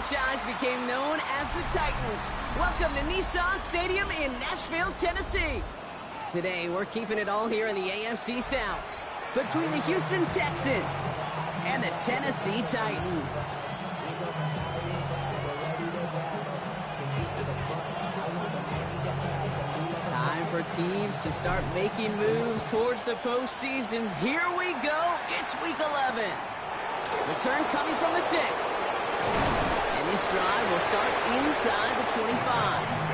franchise became known as the Titans. Welcome to Nissan Stadium in Nashville, Tennessee. Today, we're keeping it all here in the AFC South between the Houston Texans and the Tennessee Titans. Time for teams to start making moves towards the postseason. Here we go. It's Week 11. Return coming from the 6. And this drive will start inside the 25.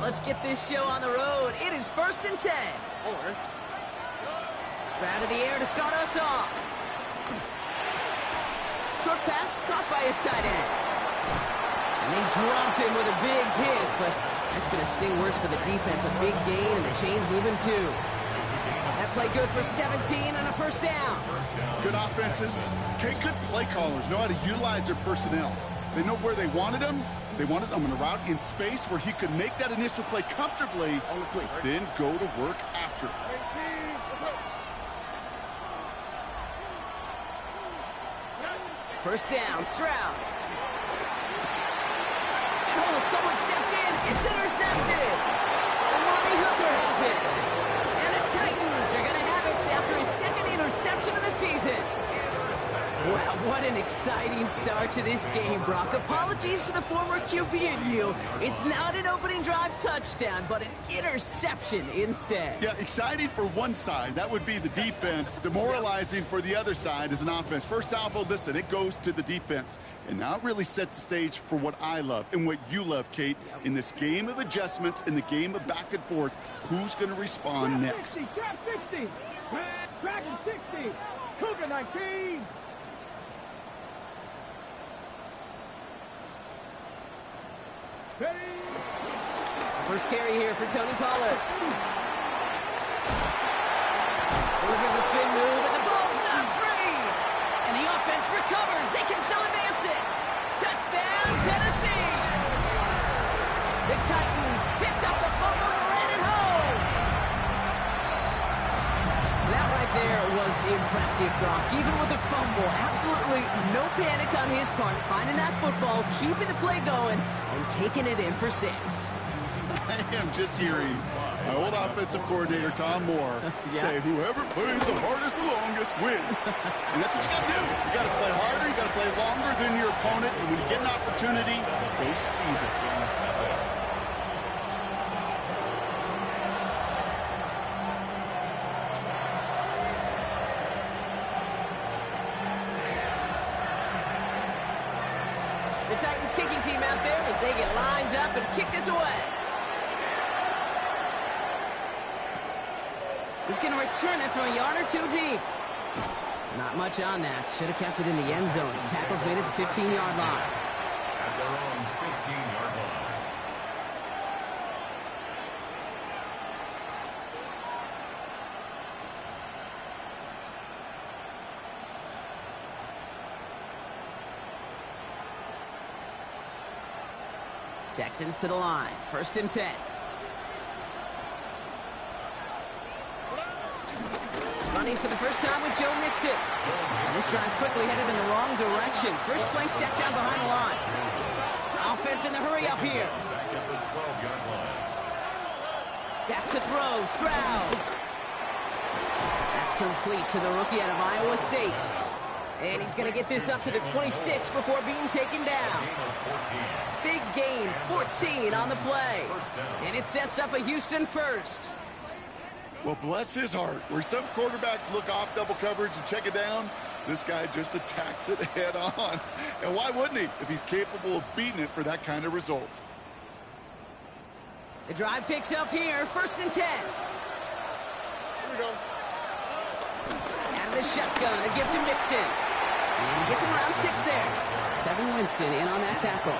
Let's get this show on the road. It is 1st and 10. Sprout of the air to start us off. Short pass caught by his tight end. And they drop him with a big hit, but that's going to sting worse for the defense. A big gain, and the chain's moving too. That play good for 17 and a first down. Good offenses. Okay, good play callers know how to utilize their personnel. They know where they wanted them. They wanted him on a route in space where he could make that initial play comfortably, then go to work after. First down, Stroud. Oh, someone stepped in. It's intercepted. Amani Hooker has it. And the Titans are going to have it after his second interception of the season. Wow, what an exciting start to this game, Brock. Apologies to the former QB and you. It's not an opening drive touchdown, but an interception instead. Yeah, exciting for one side. That would be the defense. Demoralizing for the other side as an offense. First salvo, listen, it goes to the defense. And now it really sets the stage for what I love and what you love, Kate. In this game of adjustments, in the game of back and forth, who's going to respond next? Trap 60, Dragon 60, Cougar 19. Ready. First carry here for Tony Pollard. Delivers a spin move, and the ball's not free. And the offense recovers. They can still advance it. Touchdown, Tennessee. The Titans picked up the fumble and ran it home. That right there was impressive, Brock. Even with the fumble, absolutely no panic on his part. Finding that football, keeping the play going, and taking it in for 6. I am just hearing my old offensive coordinator, Tom Moore, say whoever plays the hardest and longest wins. And that's what you got to do. You got to play harder, you got to play longer than your opponent, and when you get an opportunity, go seize it. The Titans kicking team out there as they get lined up and kick this away. He's going to return it from a yard or two deep. Not much on that. Should have kept it in the end zone. Tackle's made at the 15-yard line. At their own 15-yard line. Texans to the line. 1st and 10. Running for the first time with Joe Mixon. And this drive's quickly headed in the wrong direction. First play set down behind the line. Offense in the hurry up here. Back at the 12-yard line. Back to throw. Stroud. That's complete to the rookie out of Iowa State. And he's going to get this up to the 26 before being taken down. Big gain, 14 on the play. And it sets up a Houston first. Well, bless his heart. Where some quarterbacks look off double coverage and check it down, this guy just attacks it head on. And why wouldn't he if he's capable of beating it for that kind of result? The drive picks up here, 1st and 10. Here we go. Out of the shotgun, a gift to Mixon. And he gets him around 6 there. Kevin Winston in on that tackle.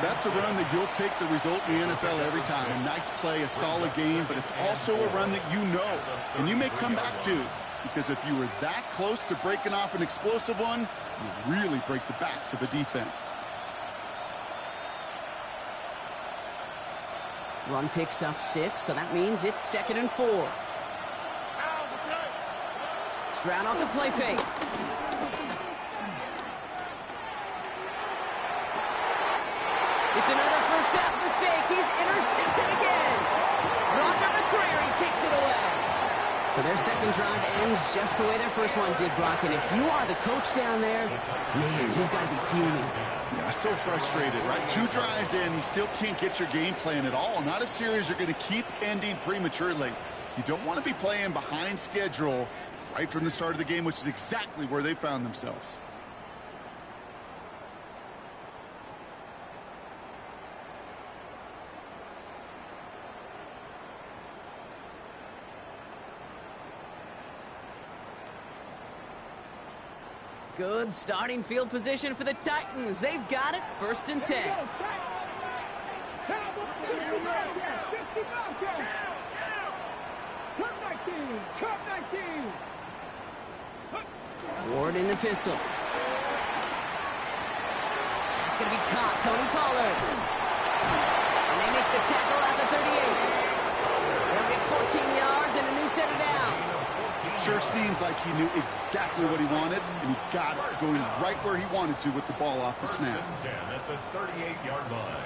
That's a run that you'll take the result in the NFL every time. A nice play, a solid game, but it's also a run that you know, and you may come back to, because if you were that close to breaking off an explosive one, you really break the backs of a defense. Run picks up 6, so that means it's 2nd and 4. Stroud off the play fake. It's another first half mistake. He's intercepted again. Roger McCreary takes it away. So their second drive ends just the way their first one did, Brock. And if you are the coach down there, man, you've got to be fuming. Yeah, so frustrated, right? 2 drives in, you still can't get your game plan at all. Not a series you're going to keep ending prematurely. You don't want to be playing behind schedule right from the start of the game, which is exactly where they found themselves. Good starting field position for the Titans. They've got it, 1st and 10. Ward in the pistol. That's going to be caught. Tony Pollard. And they make the tackle at the 38. They'll get 14 yards and a new set of downs. Sure seems like he knew exactly what he wanted, and he got it going right where he wanted to with the ball off the snap. 10 at the 38-yard line.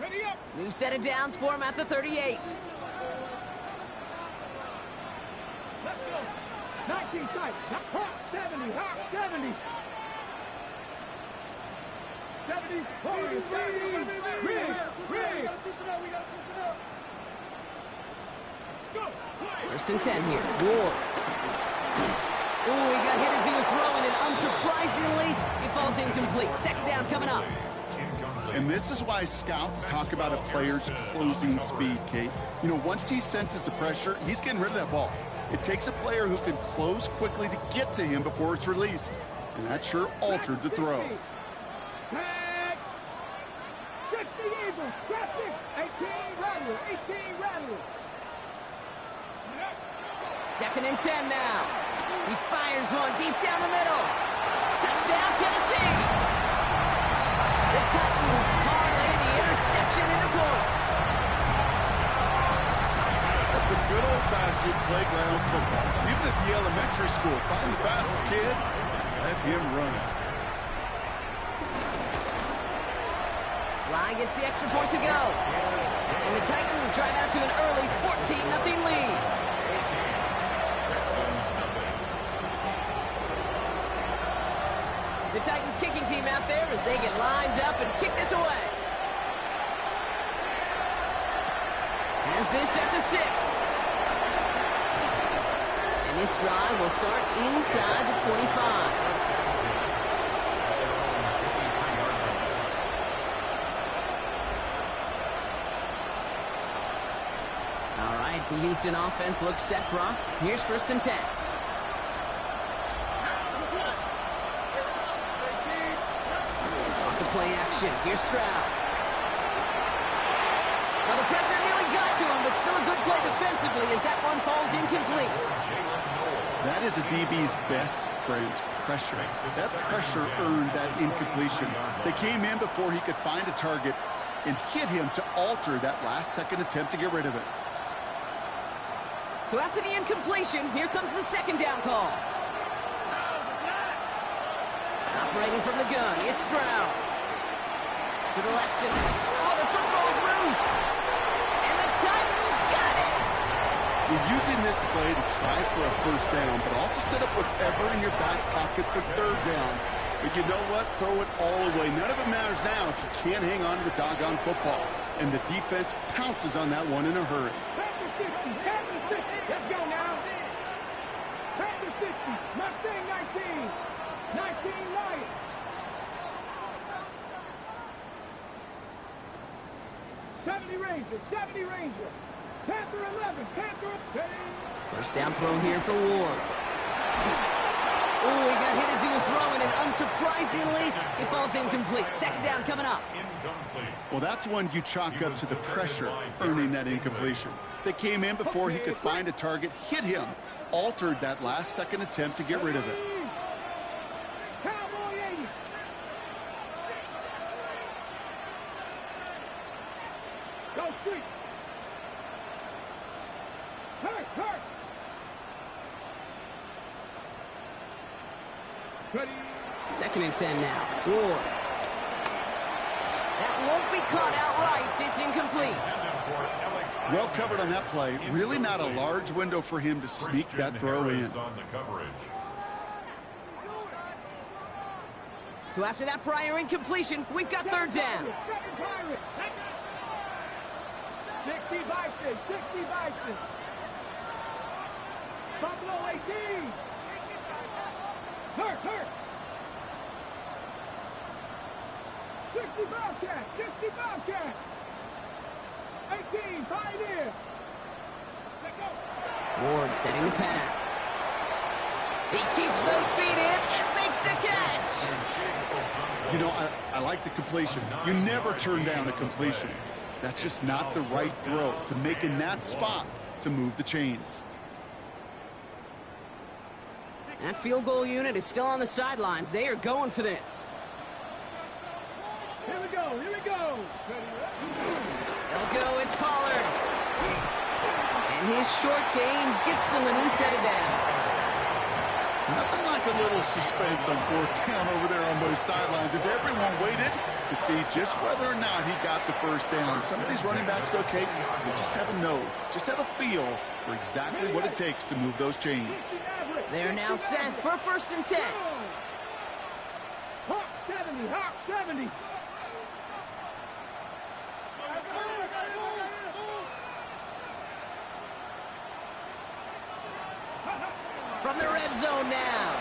Ready up. New set of downs for him at the 38. Let's go. 19 sight. Hawk 70. Hawk 70. 70. Rig. Let's go. 1st and 10 here. Ward. Ooh, he got hit as he was throwing it. Unsurprisingly, he falls incomplete. 2nd down coming up. And this is why scouts talk about a player's closing speed, Kate. You know, once he senses the pressure, he's getting rid of that ball. It takes a player who can close quickly to get to him before it's released. And that sure altered the throw. Tag. 60 Eagles. Traffic. 18 rattle. 18 rattle. 2nd and 10 now. He fires one deep down the middle. Touchdown, Tennessee. The Titans parlay the interception into points. That's some good old-fashioned playground football. Even at the elementary school, find the fastest kid, let him run. Sly gets the extra point to go. And the Titans drive out to an early 14-0 lead. The Titans kicking team out there as they get lined up and kick this away. Has this at the 6. And this drive will start inside the 25. All right, the Houston offense looks set, Brock. Here's 1st and 10. Play action. Here's Stroud. Well, the pressure nearly got to him, but still a good play defensively as that one falls incomplete. That is a DB's best friend, pressure. That pressure earned that incompletion. They came in before he could find a target and hit him to alter that last-second attempt to get rid of it. So after the incompletion, here comes the 2nd down call. Operating from the gun, it's Stroud. To the left, and oh, the football's loose. And the Titans got it. You're using this play to try for a 1st down, but also set up whatever in your back pocket for 3rd down. But you know what? Throw it all away. None of it matters now if you can't hang on to the doggone football. And the defense pounces on that one in a hurry. Back to 60. Back to 60. Let's go now. Back to 60. Mustang 19. 19 Lions. 70 Ranger, 70 Ranger. Panther 11, Panther. First down throw here for Ward. Oh, he got hit as he was throwing, and unsurprisingly, he falls incomplete. Second down coming up. Well, that's one you chalk up to the pressure earning that incompletion. They came in before he could find a target, hit him, altered that last-second attempt to get rid of it. Cowboy 80. Go street. Hurt. Ready. Second and 10 now. Ward. That won't be caught outright. It's incomplete. Well covered on that play. Really not a large window for him to sneak that throw in. So after that prior incompletion, we've got third down. 60 Bison, 60 Bison. Buffalo 18. Hurt. 60 Bobcat, 60 Bobcat. 18, Pioneer. Let go. Ward setting the pass. He keeps those feet in and makes the catch. You know, I like the completion. You never turn down a completion. That's just not the right throw to make in that spot to move the chains. That field goal unit is still on the sidelines. They are going for this. Here we go. They'll go, it's Pollard. And his short gain gets them a new set of downs. Nothing like a little suspense on fourth down over there on those sidelines as everyone waited to see just whether or not he got the first down. Some of these running backs, okay, they just have a nose, just have a feel for exactly what it takes to move those chains. They're now set for first and 10. Hawk 70, Hawk 70. From the red zone now.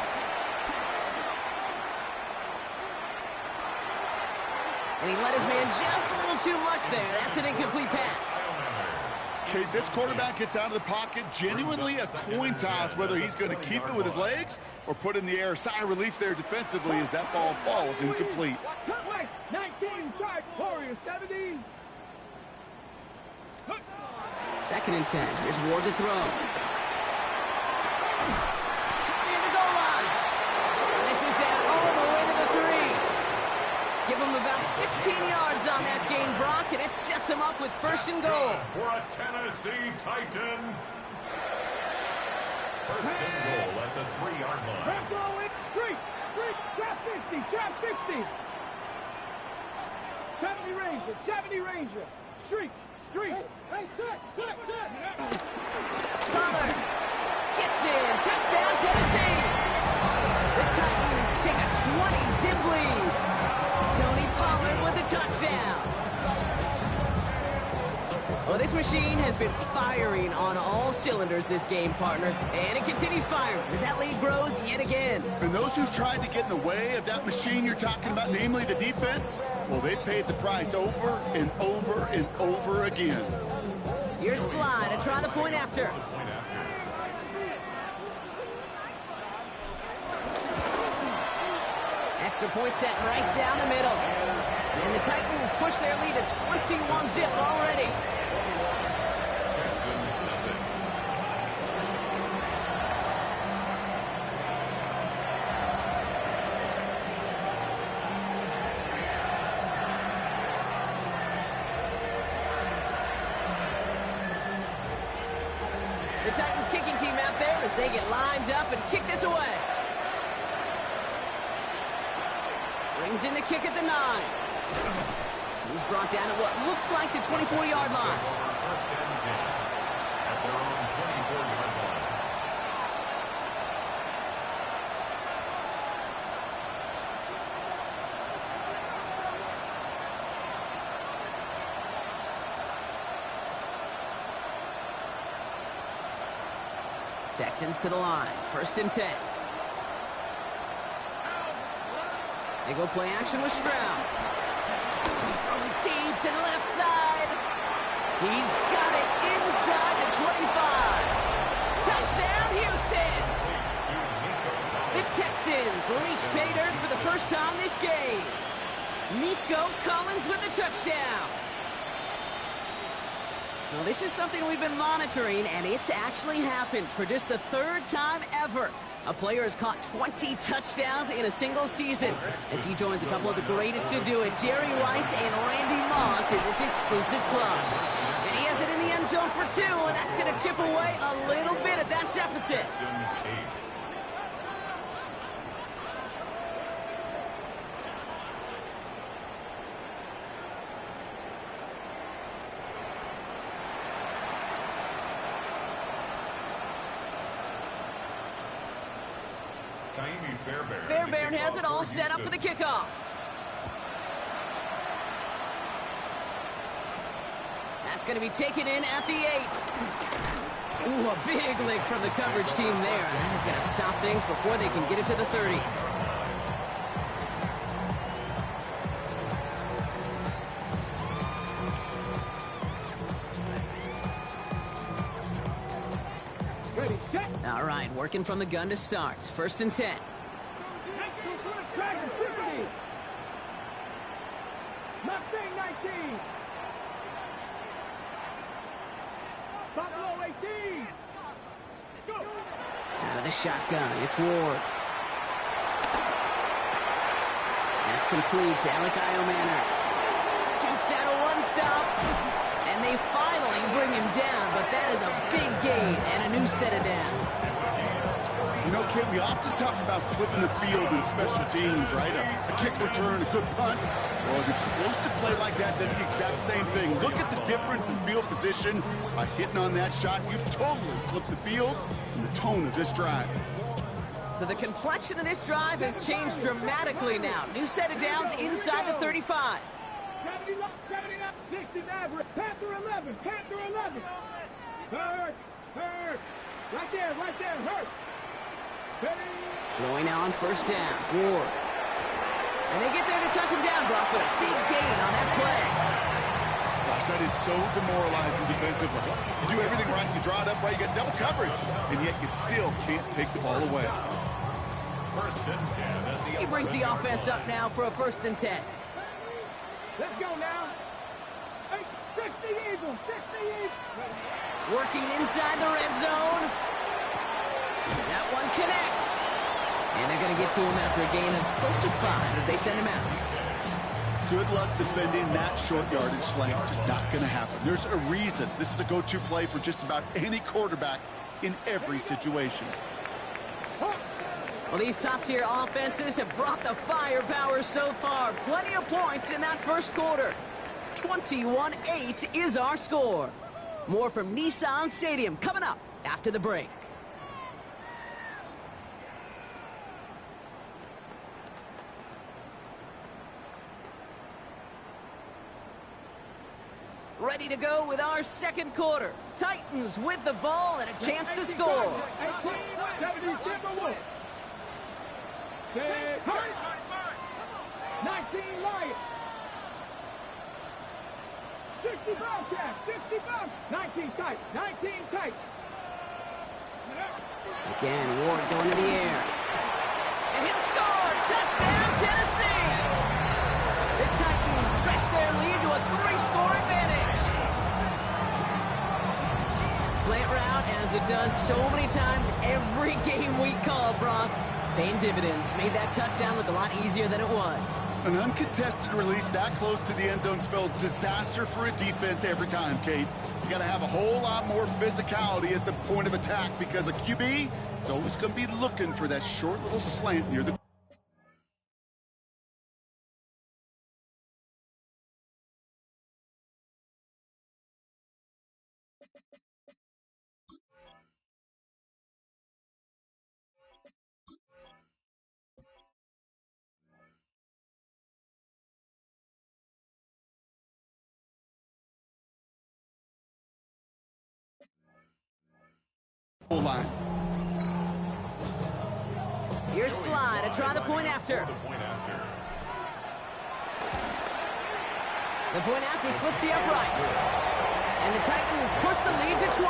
And he let his man just a little too much there. That's an incomplete pass. Okay, this quarterback gets out of the pocket, genuinely a coin toss whether he's going to keep it with his legs or put in the air. Sigh of relief there defensively as that ball falls incomplete. 19, Sarge, Warriors 70. Second and 10. Here's Ward to throw. Near the goal line. And this is down all the way to the 3. Give him about 16 yards on that gain, Brock, and it sets him up with first and goal. For a Tennessee Titan. First and goal at the 3-yard line. Red zone, street, trap 50, trap 50. 70 Ranger, street. Hey, check. Pollard gets in. Touchdown, Tennessee. The Titans take a 20-zip lead. Tony Pollard with the touchdown. Well, this machine has been firing on all cylinders this game, partner. And it continues firing as that lead grows yet again. And those who've tried to get in the way of that machine you're talking about, namely the defense, well, they've paid the price over and over and over again. Here's Slide to try the point after. Extra point set right down the middle. And the Titans push their lead to 21-zip already. The Titans kicking team out there as they get lined up and kick this away. Brings in the kick at the 9. He's brought down at what looks like the 24-yard line. First and 10 at their own 24-yard line. Texans to the line. First and 10. They go play action with Stroud. He's throwing deep to the left side. He's got it inside the 25. Touchdown, Houston. The Texans reach pay dirt for the first time this game. Nico Collins with the touchdown. Now, this is something we've been monitoring, and it's actually happened for just the third time ever. A player has caught 20 touchdowns in a single season as he joins a couple of the greatest to do it, Jerry Rice and Randy Moss, in this exclusive club. And he has it in the end zone for 2, and that's going to chip away a little bit at that deficit. Fairbairn has it all set up for the kickoff. That's going to be taken in at the 8. Ooh, a big lick from the coverage team there. That is going to stop things before they can get it to the 30. Ready, set. All right, working from the gun to start. 1st and 10. Mustang 19. Buffalo 18. Go. Out of the shotgun, it's Ward. That's complete to Alec Manor. Takes out a one-stop. And they finally bring him down, but that is a big gain and a new set of downs. You know, Kid, we often talk about flipping the field in special teams, right? A kick return, a good punt. Well, an explosive play like that does the exact same thing. Look at the difference in field position. By hitting on that shot, you've totally flipped the field and the tone of this drive. So the complexion of this drive has changed dramatically now. New set of downs inside the 35. 79, 60 average. Panther 11, Panther 11. Hurt. Right there, hurt. Throwing now on 1st down. Ward. And they get there to touch him down, Brock, with a big gain on that play. Gosh, that is so demoralizing defensively. You do everything right, you draw it up right, you get double coverage, and yet you still can't take the ball away. 1st and 10. He brings the offense up now for a 1st and 10. Let's go now. 60 Eagles, 60 Eagles. Working inside the red zone. That one connects. And they're going to get to him after a gain of close to 5 as they send him out. Good luck defending that short yardage slant. Just not going to happen. There's a reason this is a go-to play for just about any quarterback in every situation. Well, these top-tier offenses have brought the firepower so far. Plenty of points in that first quarter. 21-8 is our score. More from Nissan Stadium coming up after the break. Ready to go with our second quarter. Titans with the ball and a chance to score. 19 Lions. 60 Bobcats, 60 Bobcats. 19 tight, 19 tight. Again, Ward going to the air. And he'll score! Touchdown, Tennessee! The Titans stretch their lead to a 3-score advantage. Slant route, as it does so many times every game we call, Brock. Paying dividends. Made that touchdown look a lot easier than it was. An uncontested release that close to the end zone spells disaster for a defense every time, Kate. You got to have a whole lot more physicality at the point of attack because a QB is always going to be looking for that short little slant near the... line. Here's Sly to try the point after. The point after splits the uprights. And the Titans push the lead to 20.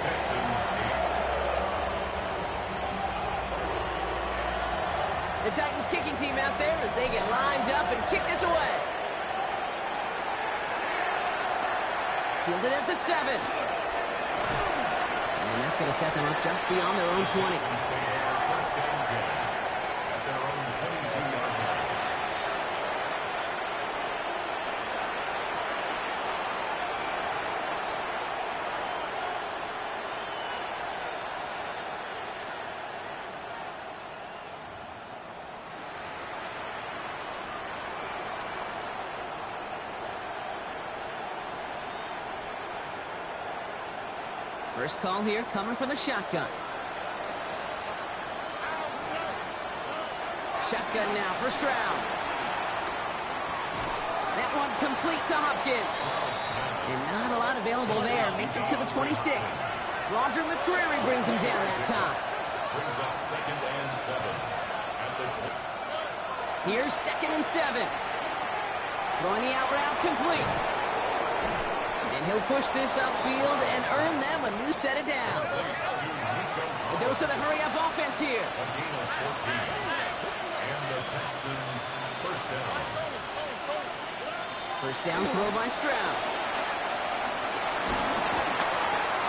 Texans 8. The Titans kicking team out there as they get lined up and kick this away. Fielded at the 7. And that's going to set them up just beyond their own 20. First and 10 at their own 22-yard line. First call here coming from the shotgun. Shotgun now for Stroud. That one complete to Hopkins. And not a lot available there. Makes it to the 26. Roger McCreary brings him down that time. Brings up second and 7 at the 20. Here's second and 7. Throwing the out route complete. And he'll push this upfield and earn them a new set of downs. A dose of the hurry-up offense here. A gain of 14. And the Texans first down. First down throw by Stroud.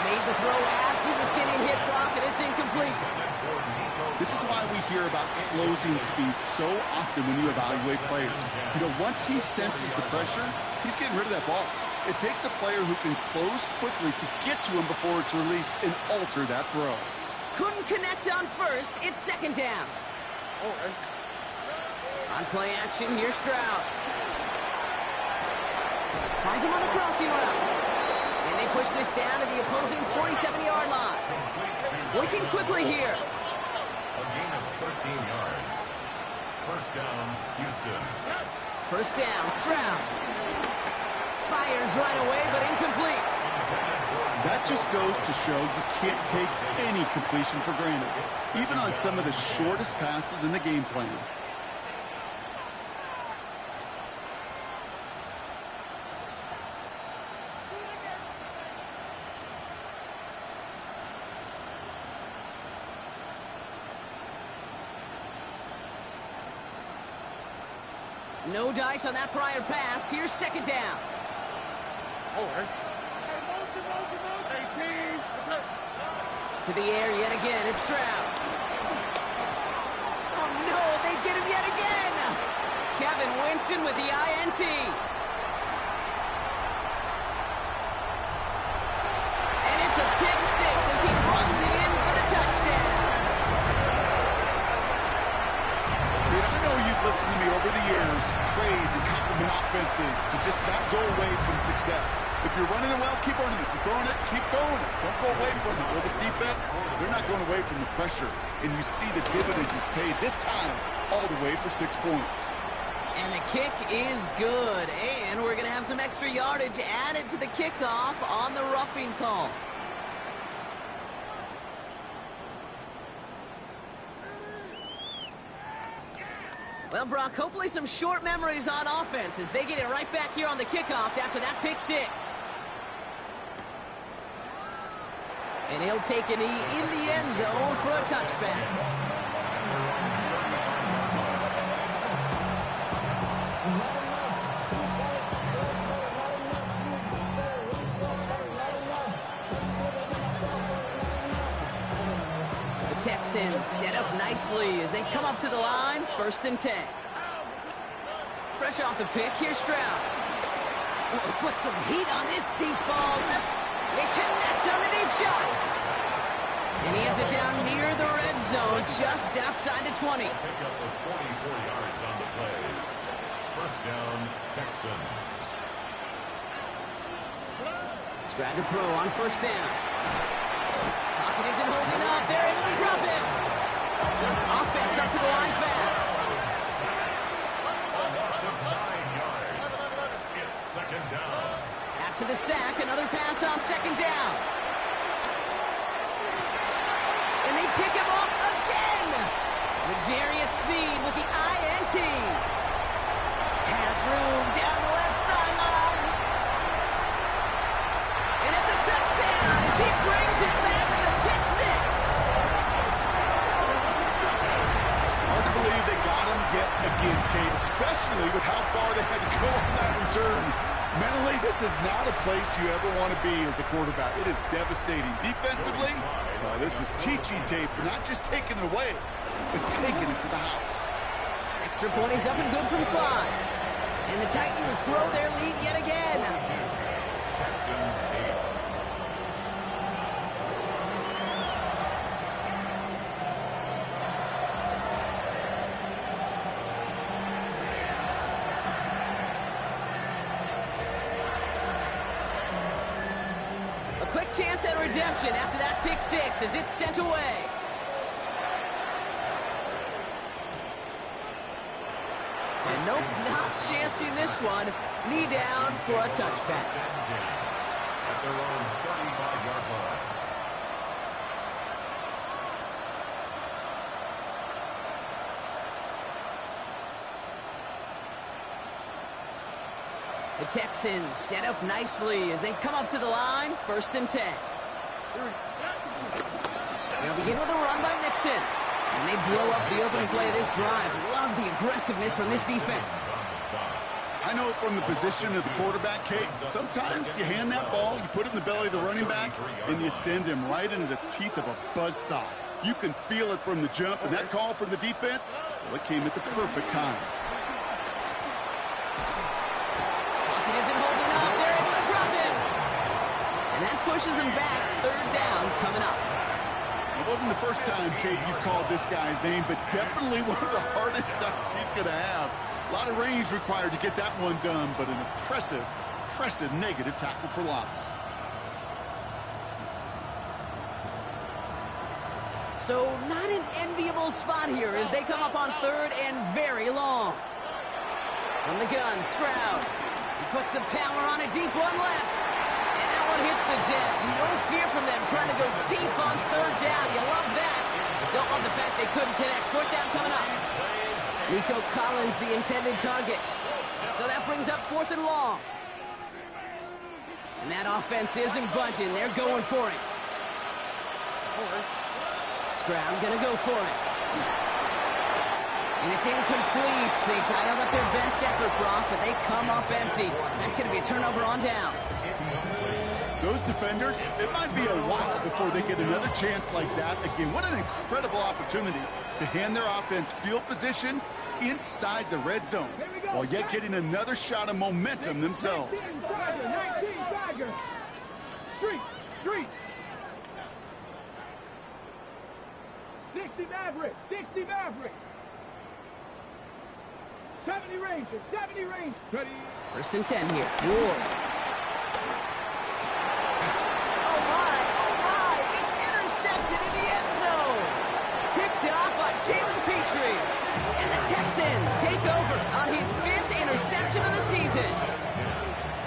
Made the throw as he was getting hit, Brock, and it's incomplete. This is why we hear about closing speed so often when you evaluate players. You know, once he senses the pressure, he's getting rid of that ball. It takes a player who can close quickly to get to him before it's released and alter that throw. Couldn't connect on first. It's second down. On play action, here's Stroud. Finds him on the crossing route. And they push this down to the opposing 47-yard line. Working quickly here. A gain of 13 yards. First down, Houston. First down, Stroud. Fires right away, but incomplete. That just goes to show you can't take any completion for granted, even on some of the shortest passes in the game plan. No dice on that prior pass. Here's second down. To the air yet again. It's Stroud. Oh, no. They get him yet again. Kevin Winston with the INT. And it's a pick six as he runs it in for the touchdown. I know you've listened to me over the years, praise and compliment offenses to just not go away from success. If you're running it well, keep running it. If you're throwing it, keep throwing it. Don't go away from it. Well, this defense, they're not going away from the pressure. And you see the dividends it's paid this time all the way for 6 points. And the kick is good. And we're going to have some extra yardage added to the kickoff on the roughing call. Well, Brock, hopefully some short memories on offense as they get it right back here on the kickoff after that pick six. And he'll take a knee in the end zone for a touchback. Texans set up nicely as they come up to the line, 1st and 10. Fresh off the pick, here's Stroud. Oh, put some heat on this deep ball. They connect on the deep shot. And he has it down near the red zone, just outside the 20. Pick up of 44 yards on the play. First down, Texans. Stroud to throw on 1st down. Pocket isn't holding up. They're able to drop it. Offense up to the line fast. A loss of 9 yards. It's second down. After the sack, another pass on 2nd down. And they pick him off again. L'Jarius Sneed with the INT. Has room down the left sideline. especially with how far they had to go on that return. Mentally, this is not a place you ever want to be as a quarterback. It is devastating. Defensively, this is teaching tape for not just taking it away, but taking it to the house. Extra point is up and good from Slide. And the Titans grow their lead yet again. Texans 8. A quick chance at redemption after that pick six as it's sent away. And nope, not chancing this one. Knee down for a touchback. At their own 35-yard line. The Texans set up nicely as they come up to the line, 1st and 10. They'll begin with a run by Mixon. And they blow up the opening play of this drive. Love the aggressiveness from this defense. I know it from the position of the quarterback, Kate. Sometimes you hand that ball, you put it in the belly of the running back, and you send him right into the teeth of a buzzsaw. You can feel it from the jump, and that call from the defense, well, it came at the perfect time. Pocket isn't holding up. They're able to drop him. And that pushes him back. 3rd down coming up. It wasn't the first time, Kate, you've called this guy's name, but definitely one of the hardest sacks he's going to have. A lot of range required to get that one done, but an impressive negative tackle for loss. So not an enviable spot here as they come up on 3rd and very long. From the gun, Stroud. He puts a power on a deep one left. And that one hits the deck. No fear from them trying to go deep on 3rd down. You love that. Don't love the fact they couldn't connect. 4th down coming up. Nico Collins, the intended target. So that brings up 4th and long. And that offense isn't budging. They're going for it. Stroud gonna go for it. And it's incomplete. They dialed up their best effort, Brock, but they come up empty. That's gonna be a turnover on downs. Those defenders, it might be a while before they get another chance like that. Again, what an incredible opportunity to hand their offense field position inside the red zone, while yet getting another shot of momentum themselves. 19 Tiger. Street. 60 Maverick. 70 Rangers. Ready. 1st and 10 here. Ward. Oh my, it's intercepted in the end zone. Picked off by Jalen Petrie. And the Texans take over on his 5th interception of the season.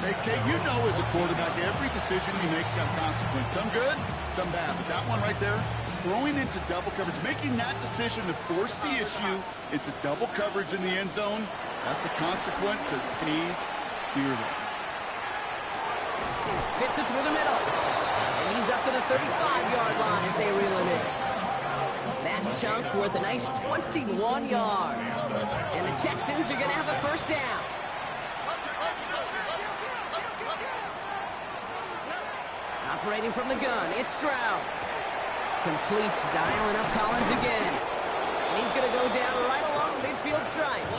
Hey, Kate, you know as a quarterback, every decision he makes got consequence. Some good, some bad. But that one right there, throwing into double coverage, making that decision to force the issue into double coverage in the end zone, that's a consequence that pays dearly. Fits it through the middle. And he's up to the 35-yard line as they reel him in. That chunk worth a nice 21 yards. And the Texans are going to have a 1st down. Operating from the gun, it's Stroud. Completes, dialing up Collins again. And he's going to go down right along the midfield stripe.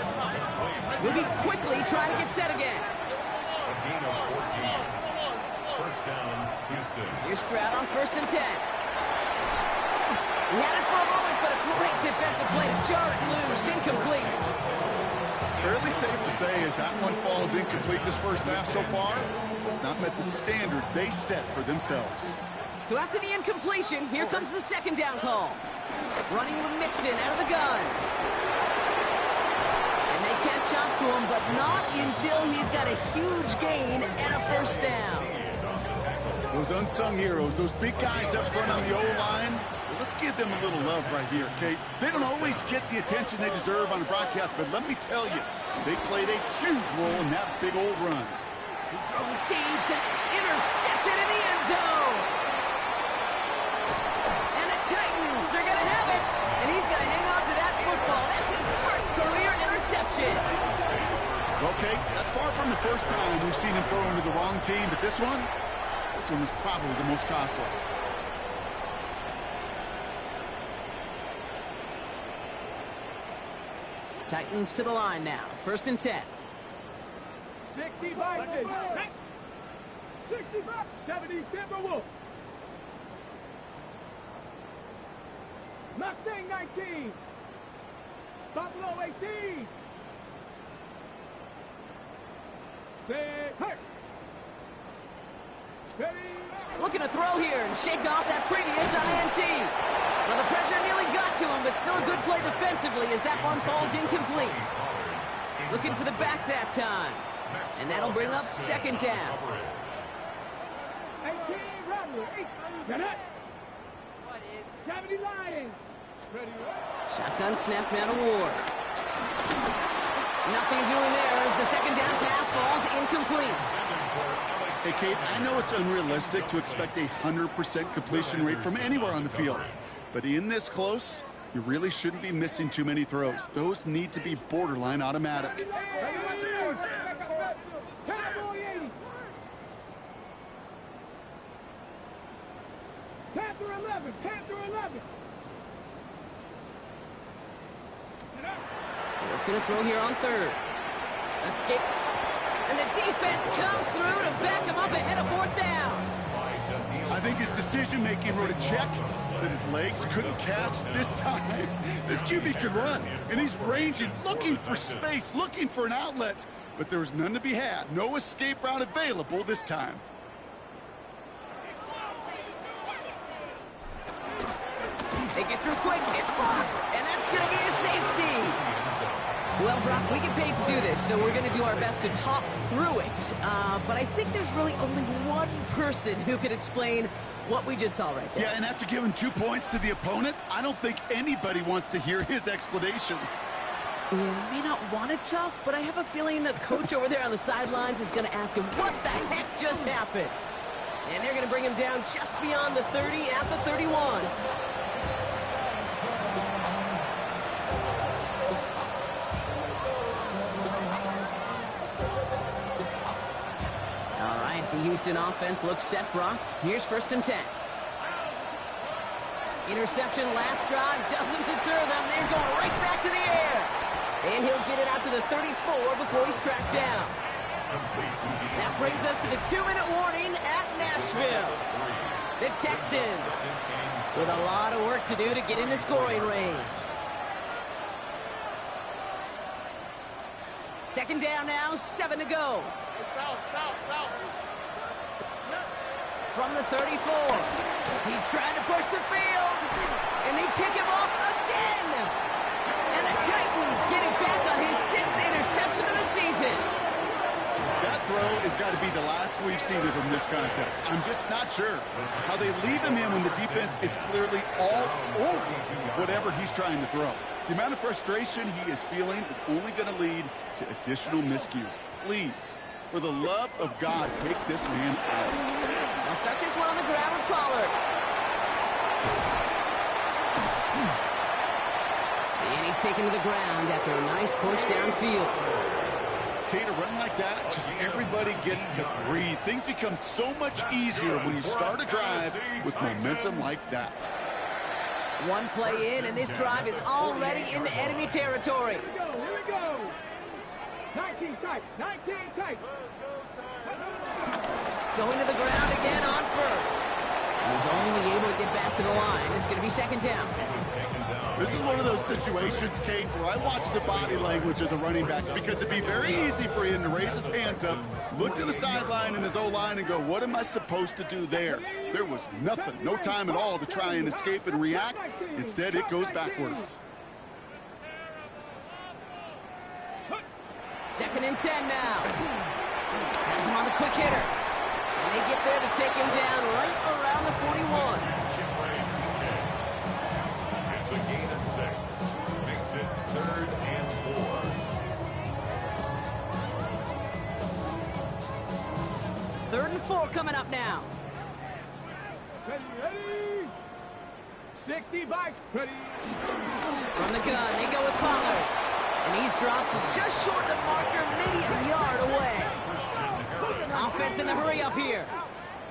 We'll be quickly trying to get set again. A gain of 14. 1st down, Houston. Here's Stroud on 1st and 10. He had it for a moment, but a great defensive play to jar it loose. Incomplete. Fairly safe to say as that one falls incomplete this first half so far, it's not met the standard they set for themselves. So after the incompletion, here comes the 2nd down call. Running with Mixon out of the gun. And they catch up to him, but not until he's got a huge gain and a 1st down. Those unsung heroes, those big guys up front on the O-line, well, let's give them a little love right here, Kate. They don't always get the attention they deserve on the broadcast, but let me tell you, they played a huge role in that big old run. He's throwing deep to intercepted in the end zone. And the Titans are going to have it. And he's going to hang on to that football. That's his 1st career interception. Okay, that's far from the first time we've seen him throw into the wrong team, but this one was probably the most costly. Titans to the line now. 1st and 10. 65, 65, 70, Timberwolves. Mustang 19. Buffalo 18. Say, hey. Ready. Looking to throw here and shake off that previous INT. Well, the pressure nearly got to him, but still a good play defensively as that one falls incomplete. Looking for the back that time. And that'll bring up 2nd down. 18, Robert, 8. Get it. 70 Lions. Ready, Shotgun snap now to Ward. Nothing doing there as the 2nd down pass falls incomplete. Hey, Kate, I know it's unrealistic to expect a 100% completion rate from anywhere on the field. But in this close, you really shouldn't be missing too many throws. Those need to be borderline automatic. Panther 11, Panther 11. Ward's going to throw here on 3rd. Escape. And the defense comes through to back him up ahead of 4th down. I think his decision-making wrote a check that his legs couldn't catch this time. This QB can run, and he's ranging, looking for space, looking for an outlet. But there was none to be had. No escape route available this time. They get through quick. It's blocked, and that's going to be a safety. Well, Brock, we get paid to do this, so we're going to do our best to talk through it. But I think there's really only one person who can explain what we just saw right there. Yeah, and after giving 2 points to the opponent, I don't think anybody wants to hear his explanation. Yeah, I may not want to talk, but I have a feeling the coach over there on the sidelines is going to ask him, what the heck just happened? And they're going to bring him down just beyond the 30 at the 31. The Houston offense looks set, Brock. Here's 1st and 10. Interception last drive doesn't deter them. They're going right back to the air. And he'll get it out to the 34 before he's tracked down. That brings us to the 2-minute warning at Nashville. The Texans with a lot of work to do to get into scoring range. 2nd down now, 7 to go. From the 34. He's trying to push the field. And they pick him off again. And the Titans get it back on his 6th interception of the season. That throw has got to be the last we've seen of him this contest. I'm just not sure how they leave him in when the defense is clearly all over whatever he's trying to throw. The amount of frustration he is feeling is only going to lead to additional miscues. Please, for the love of God, take this man out. I'll start this one on the ground with Pollard. And he's taken to the ground after a nice push downfield. Kate, a run like that, just everybody gets to breathe. Things become so much easier when you start a drive with momentum like that. One play in, and this drive is already in enemy territory. Here we go. 19 tight, 19 tight. Going to the ground again on 1st. He's only able to get back to the line. It's going to be 2nd down. This is one of those situations, Kate, where I watch the body language of the running back because it'd be very easy for him to raise his hands up, look to the sideline and his O-line and go, what am I supposed to do there? There was nothing, no time at all to try and escape and react. Instead, it goes backwards. 2nd and 10 now. Has him on the quick hitter. And they get there to take him down right around the 41. It's a gain of 6. Makes it 3rd and 4. 3rd and 4 coming up now. Ready. 65, ready. From the gun, they go with Pollard. And he's dropped just short of the marker, maybe a in the hurry up here.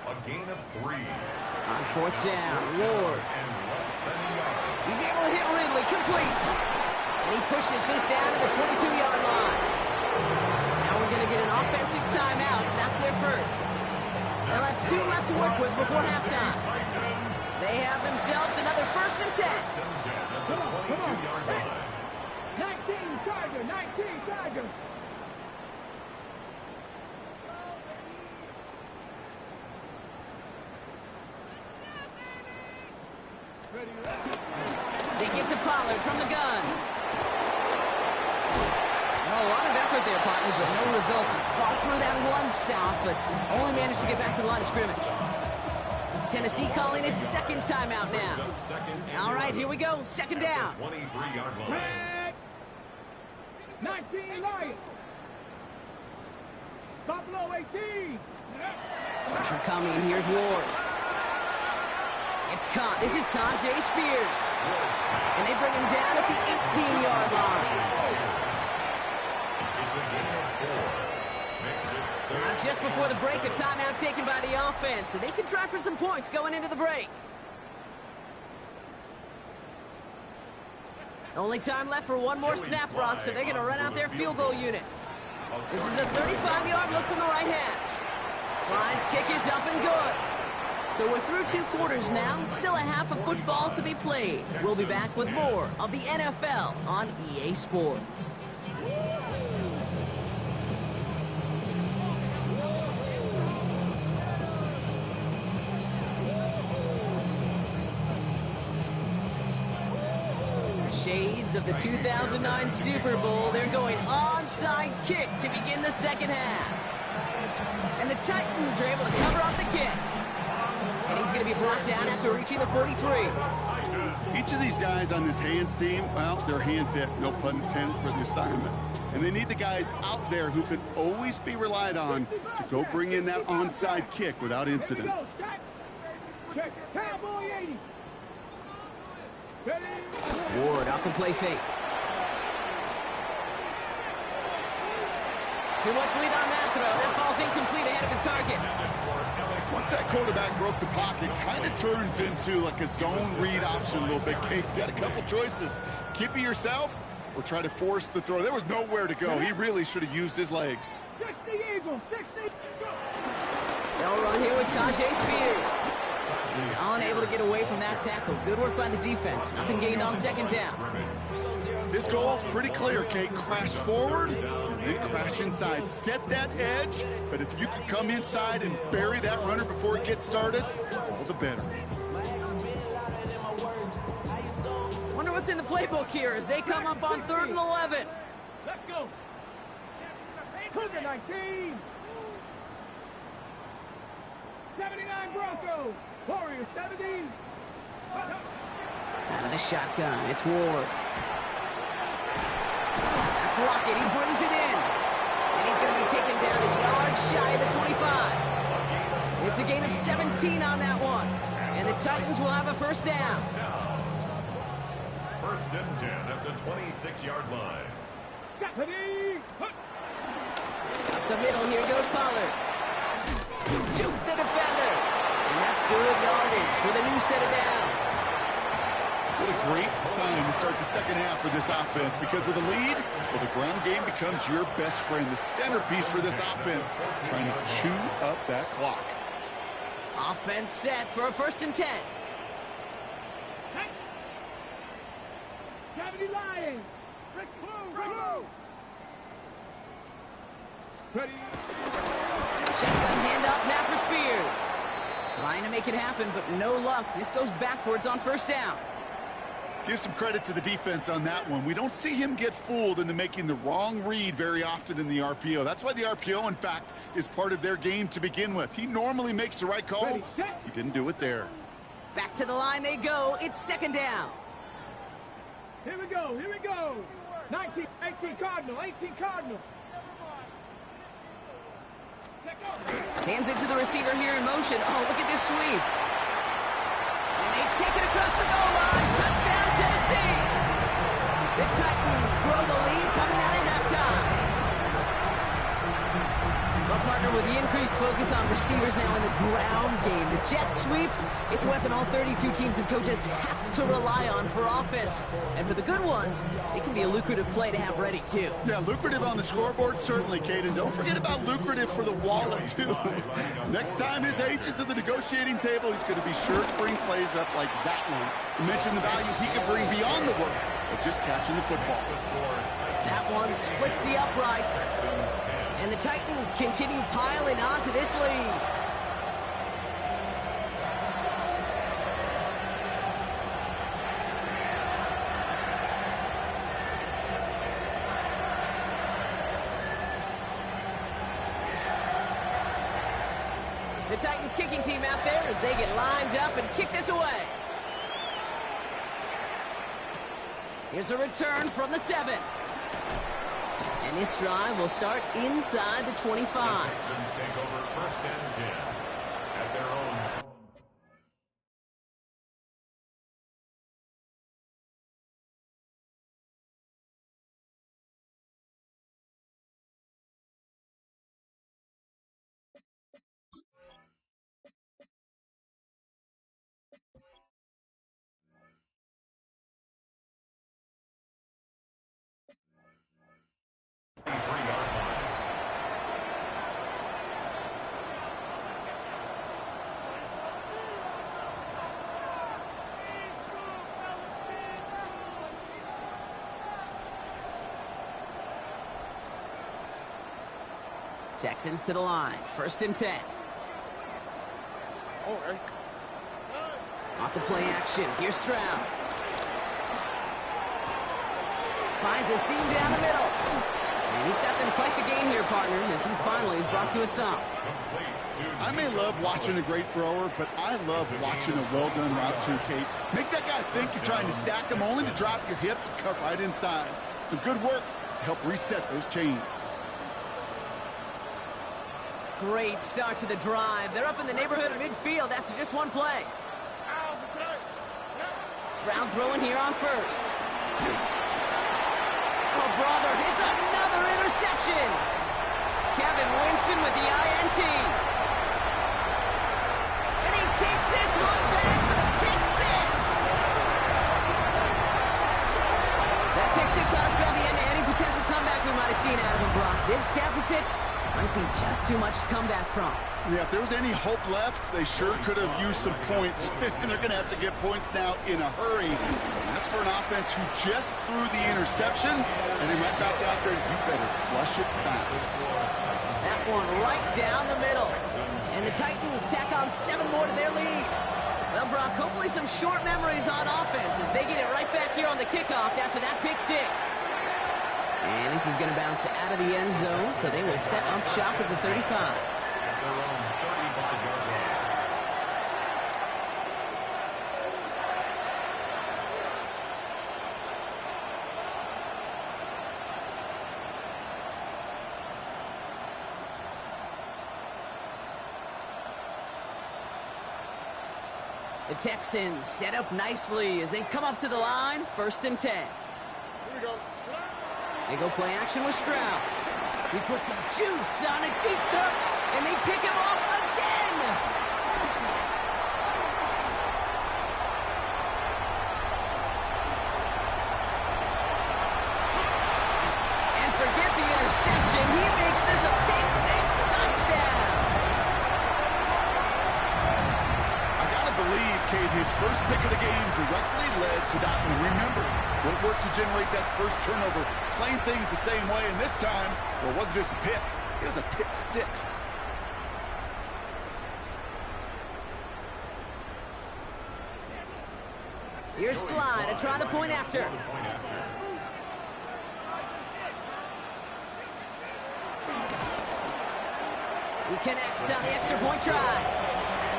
A gain of 3. On fourth down, Ward. And less than a yard. He's able to hit Ridley, complete. And he pushes this down to the 22-yard line. Now we're going to get an offensive timeout, so that's their first. They'll have 2 left to work with before halftime. They have themselves another 1st and 10. Come on, come on. Hey. 19 Tiger, 19 Tiger. They get to Pollard from the gun. Oh, a lot of effort there, partner, but no results. He fought through that one stop, but only managed to get back to the line of scrimmage. Tennessee calling its 2nd timeout now. All right, here we go. 2nd down. 23-yard line. 19 Lions. Buffalo 18. Pressure coming. Here's Ward. It's caught. This is Tajay Spears. And they bring him down at the 18-yard line. It's a gain of 4. Makes it Now, just before the break, a timeout taken by the offense. So they can try for some points going into the break. Only time left for one more snap, Brock, so they're going to run out their field goal unit. This is a 35-yard look from the right hash. Slide's kick is up and good. So we're through 2 quarters now. Still a half of football to be played. We'll be back with more of the NFL on EA Sports. Shades of the 2009 Super Bowl. They're going onside kick to begin the 2nd half. And the Titans are able to cover up the kick. And he's going to be brought down after reaching the 43. Each of these guys on this hands team, well, they're handpicked, no pun intended, for the assignment. And they need the guys out there who can always be relied on to go bring in that onside kick without incident. Check. Cowboy 80. Ready? Ward off the play fake. Too much lead on that throw. That ball's incomplete ahead of his target. Once that quarterback broke the pocket, kind of turns into like a zone read option a little bit. Case got a couple choices. Keep it yourself or try to force the throw. There was nowhere to go. He really should have used his legs. 60 Eagles, 60. They'll run here with Tajay Spears. He's unable to get away from that tackle. Good work by the defense. Nothing gained on 2nd down. This goal is pretty clear, Kate. Crash forward and then crash inside. Set that edge, but if you can come inside and bury that runner before it gets started, all the better. Wonder what's in the playbook here as they come up on 3rd and 11. Let's go. Cougar 19. 79 Broncos. Warriors 70. Out of the shotgun, it's Ward. That's Lockett. He brings it in. And he's going to be taken down a yard shy of the 25. It's a gain of 17 on that one. And the Titans will have a 1st down. 1st and 10 at the 26-yard line. Up the middle, here goes Pollard. Juke the defender. And that's good yardage with a new set of downs. What a great sign to start the 2nd half for this offense, because with a lead, well, the ground game becomes your best friend, the centerpiece for this offense, trying to chew up that clock. Offense set for a 1st and 10. 70 Lions. Rick Blue. Ready. Shotgun handoff now for Spears. Trying to make it happen, but no luck. This goes backwards on 1st down. Give some credit to the defense on that one. We don't see him get fooled into making the wrong read very often in the RPO. That's why the RPO, in fact, is part of their game to begin with. He normally makes the right call. He didn't do it there. Back to the line they go. It's 2nd down. Here we go. 19, 18 Cardinal, 18 Cardinal. Hands it to the receiver here in motion. Oh, look at this sweep. And they take it across the goal line. Touchdown, Tennessee. The Titans grow the lead coming out of halftime. Well, partner, with the increased focus on receivers now in the ground game. The jet sweep, it's a weapon all 32 teams and coaches have to rely on for offense. And for the good ones, it can be a lucrative play to have ready, too. Yeah, lucrative on the scoreboard, certainly, Kate. And don't forget about lucrative for the wallet, too. Next time his agent's at the negotiating table, he's going to be sure to bring plays up like that one. You mentioned the value he can bring beyond the work of just catching the football. That one splits the uprights. And the Titans continue piling onto this lead. The Titans kicking team out there as they get lined up and kick this away. Here's a return from the 7. And this drive will start inside the 25. The Texans take over 1st and 10 at their own. Texans to the line. 1st and 10. Off the play action. Here's Stroud. Finds a seam down the middle. And he's got them quite the game here, partner, as he finally is brought to a stop. I may love watching a great thrower, but I love watching a well-done route too, Kate. Make that guy think you're trying to stack them only to drop your hips, cut right inside. Some good work to help reset those chains. Great start to the drive. They're up in the neighborhood of midfield after just one play. Stroud throwing here on 1st. Oh, brother, it's another interception. Kevin Winston with the INT. And he takes this one back for the pick 6. That pick 6 ought to spell the end to any potential comeback we might have seen out of him, Brock. This deficit might be just too much to come back from. Yeah, if there was any hope left, they sure could have used some points. And they're going to have to get points now in a hurry. And that's for an offense who just threw the interception. And they might back out there. You better flush it fast. That one right down the middle. And the Titans tack on 7 more to their lead. Well, Brock, hopefully some short memories on offense as they get it right back here on the kickoff after that pick 6. And this is going to bounce out of the end zone, so they will set up shop at the 35. At their own 35-yard line. The Texans set up nicely as they come up to the line, 1st and 10. Here we go. They go play action with Stroud. He puts some juice on a deep throw, and they pick him off again. And forget the interception. He makes this a pick 6 touchdown. I got to believe, Kate, his first pick of the game directly led to that one. Remember, what worked to generate that first turnover, playing things the same way, and this time, well, it wasn't just a pick, it was a pick 6. Here's Slide to try the point after. He connects on the extra point try.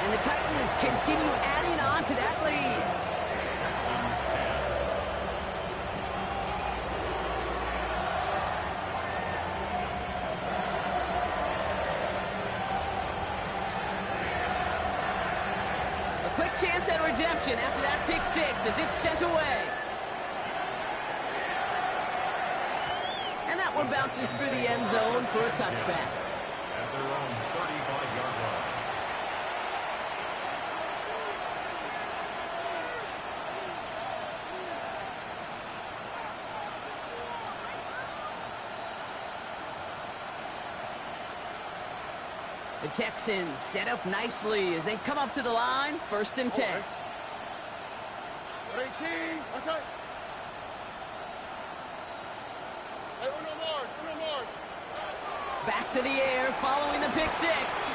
And the Titans continue adding on to that lead. Texans 10. A quick chance at redemption after that pick 6 as it's sent away. And that one bounces through the end zone for a touchback. At their own The Texans set up nicely as they come up to the line, 1st and 10. Back to the air following the pick six.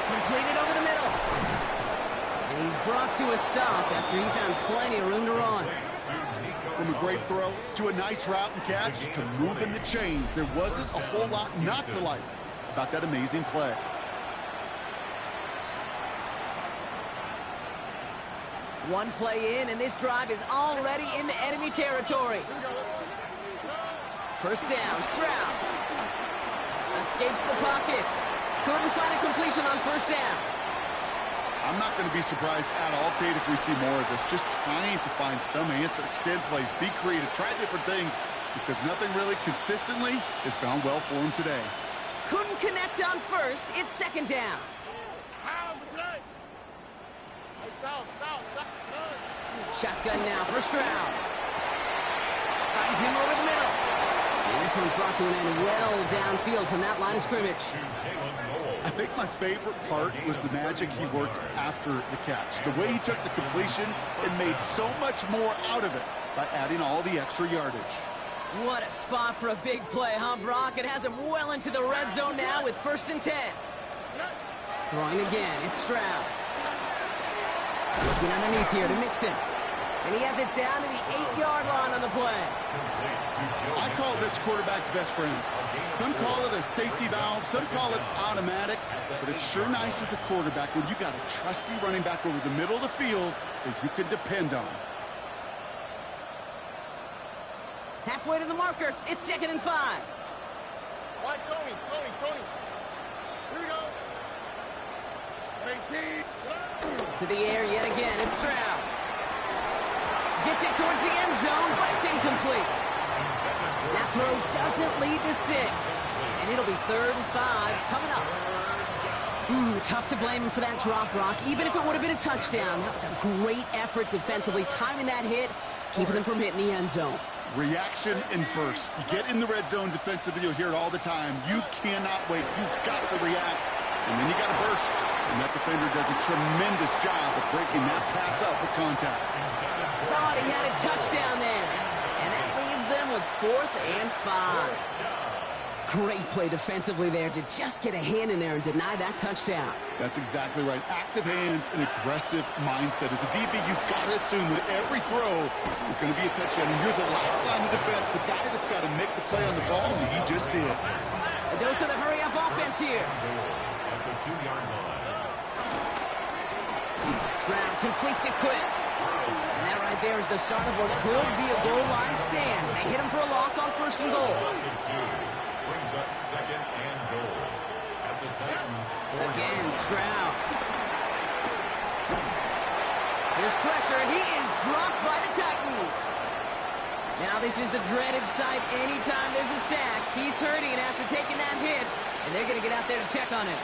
Completed over the middle. And he's brought to a stop after he found plenty of room to run. From a great throw to a nice route and catch to moving the chains, there wasn't a whole lot not to like about that amazing play. One play in, and this drive is already into enemy territory. 1st down, Stroud. Escapes the pocket. Couldn't find a completion on 1st down. I'm not going to be surprised at all, Kate, if we see more of this. Just trying to find some answer, extend plays, be creative, try different things, because nothing really consistently has gone well for him today. Couldn't connect on 1st. It's 2nd down. Shotgun now for Stroud. Finds him over the middle. And this one's brought to an end well downfield from that line of scrimmage. I think my favorite part was the magic he worked after the catch. The way he took the completion and made so much more out of it by adding all the extra yardage. What a spot for a big play, huh, Brock? It has him well into the red zone now with 1st and 10. Throwing again, it's Stroud. Looking underneath here to Mixon. And he has it down to the 8-yard line on the play. I call this quarterback's best friend. Some call it a safety valve, some call it automatic, but it's sure nice as a quarterback when you got a trusty running back over the middle of the field that you can depend on. Halfway to the marker, it's 2nd and 5. Watch Tony. Here we go. 18. To the air yet again, it's Stroud. Gets it towards the end zone, but it's incomplete. That throw doesn't lead to 6. And it'll be 3rd and 5 coming up. Tough to blame him for that drop, Brock. Even if it would have been a touchdown, that was a great effort defensively, timing that hit, keeping them from hitting the end zone. Reaction and burst. You get in the red zone defensively, you'll hear it all the time. You cannot wait. You've got to react. And then you got to burst. And that defender does a tremendous job of breaking that pass up with contact. Thought he had a touchdown there. And that leaves them with 4th and 5. Great play defensively there to just get a hand in there and deny that touchdown. That's exactly right. Active hands and aggressive mindset. As a DB, you've got to assume that every throw is going to be a touchdown. And you're the last line of defense, the guy that's got to make the play on the ball, and he just did. A dose of the hurry-up offense here. At the 2-yard line. Stroud completes it quick. And that right there is the start of what could be a goal line stand. They hit him for a loss on 1st and goal. Brings up 2nd and goal. At the Titans. Again, Stroud. There's pressure, and he is dropped by the Titans. Now this is the dreaded sight anytime there's a sack. He's hurting after taking that hit, and they're going to get out there to check on him.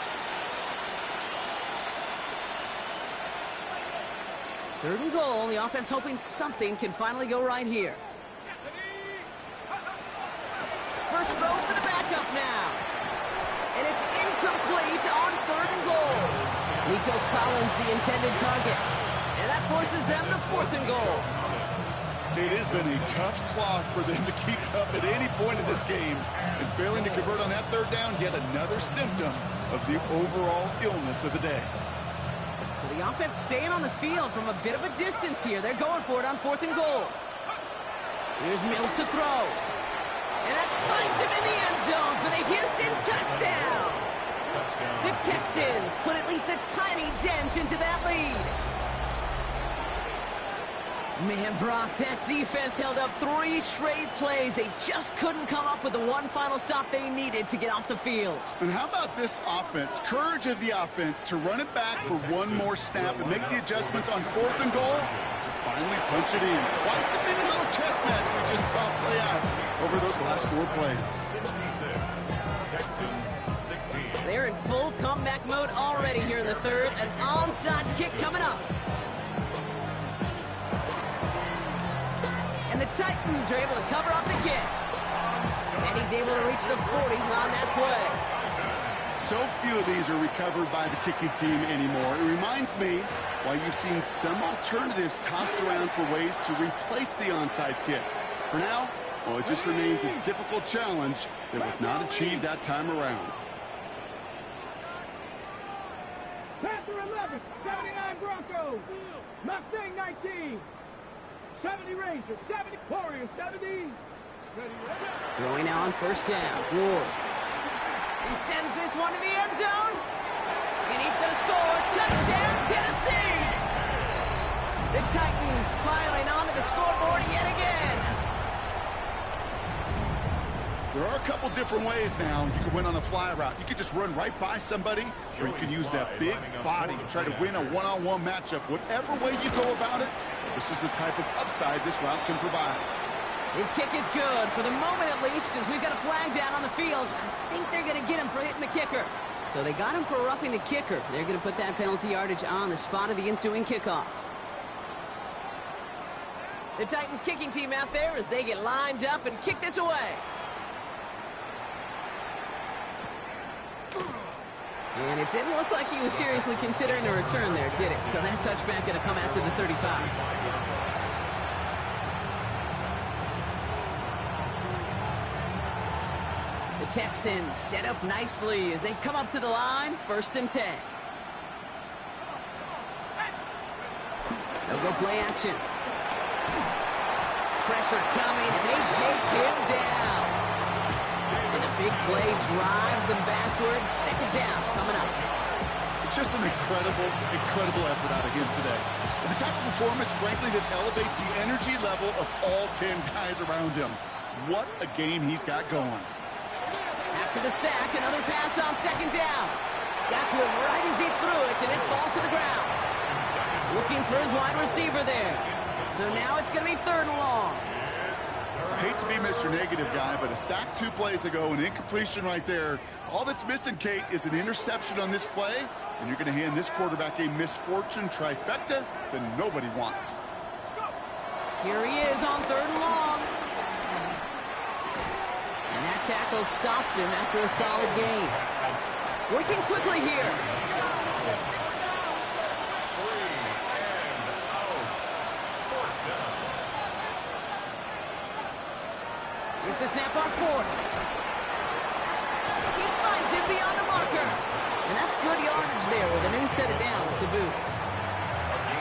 3rd and goal, the offense hoping something can finally go right here. First throw for the backup now. And it's incomplete on 3rd and goal. Nico Collins the intended target. And that forces them to 4th and goal. It has been a tough slog for them to keep up at any point in this game. And failing to convert on that 3rd down, yet another symptom of the overall illness of the day. So the offense staying on the field from a bit of a distance here. They're going for it on 4th and goal. Here's Mills to throw. And that finds him in the end zone for the Houston touchdown. The Texans put at least a tiny dent into that lead. Man, Brock, that defense held up 3 straight plays. They just couldn't come up with the one final stop they needed to get off the field. And how about this offense? Courage of the offense to run it back for one more snap and make the adjustments on 4th and goal to finally punch it in. Quite the mini little chess match we just saw play out over those last 4 plays. 66. Texans 16. They're in full comeback mode already here in the 3rd. An onside kick coming up. And the Titans are able to cover up the kick. And he's able to reach the 40 on that play. So few of these are recovered by the kicking team anymore. It reminds me why you've seen some alternatives tossed around for ways to replace the onside kick. For now, well, it just remains a difficult challenge that was not achieved that time around. Panther 11, 79 Broncos. Mustang 19. 70 Rangers, 70 Warriors, 70. Throwing now on first down. Ward. He sends this one to the end zone. And he's going to score. Touchdown, Tennessee. The Titans piling onto the scoreboard yet again. There are a couple different ways now. You can win on a fly route. You can just run right by somebody, or you can use that big body and try to win a one-on-one matchup. Whatever way you go about it, this is the type of upside this route can provide. His kick is good, for the moment at least, as we've got a flag down on the field. I think they're going to get him for hitting the kicker. So they got him for roughing the kicker. They're going to put that penalty yardage on the spot of the ensuing kickoff. The Titans kicking team out there as they get lined up and kick this away. And it didn't look like he was seriously considering a return there, did it? So that touchback going to come out to the 35. The Texans set up nicely as they come up to the line, 1st and 10. They'll go play action. Pressure coming, and they take him down. And the big play drives them backwards. 2nd down coming up. Just an incredible effort out of him today. And the type of performance, frankly, that elevates the energy level of all 10 guys around him. What a game he's got going. After the sack, another pass on 2nd down. Got to him right as he threw it, and it falls to the ground. Looking for his wide receiver there. So now it's going to be 3rd and long. I hate to be Mr. Negative guy, but a sack 2 plays ago, an incompletion right there. All that's missing, Kate, is an interception on this play, and you're going to hand this quarterback a misfortune trifecta that nobody wants. Here he is on 3rd and long. And that tackle stops him after a solid gain. Working quickly here. Here's the snap on 4th. He finds him beyond the marker. And that's good yardage there with a new set of downs to boot.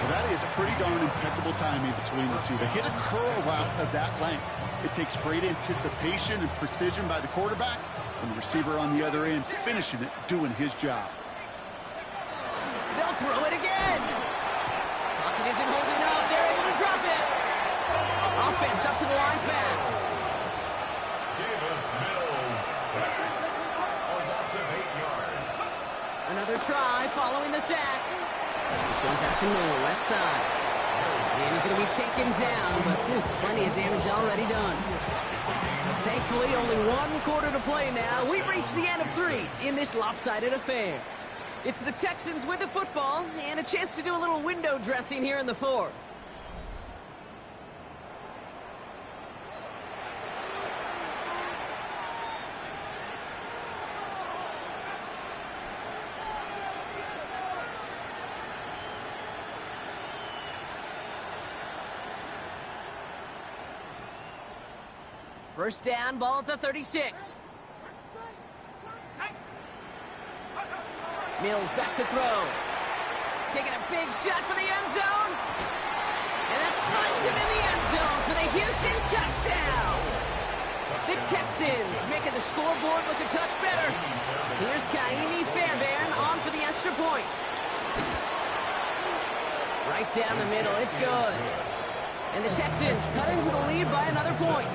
Well, that is pretty darn impeccable timing between the two. To hit a curl route of that length, it takes great anticipation and precision by the quarterback, and the receiver on the other end finishing it, doing his job. They'll throw it again. Pocket isn't holding up. They're able to drop it. Offense up to the line fast. Another try following the sack. This one's out to Noel, left side. And he's going to be taken down, but plenty of damage already done. Thankfully, only 1 quarter to play now. We've reached the end of 3 in this lopsided affair. It's the Texans with the football and a chance to do a little window dressing here in the 4th. First down, ball at the 36. Mills back to throw. Taking a big shot for the end zone. And that finds him in the end zone for the Houston touchdown. The Texans making the scoreboard look a touch better. Here's Kaimi Fairbairn on for the extra point. Right down the middle, it's good. And the Texans cut into the lead by another point.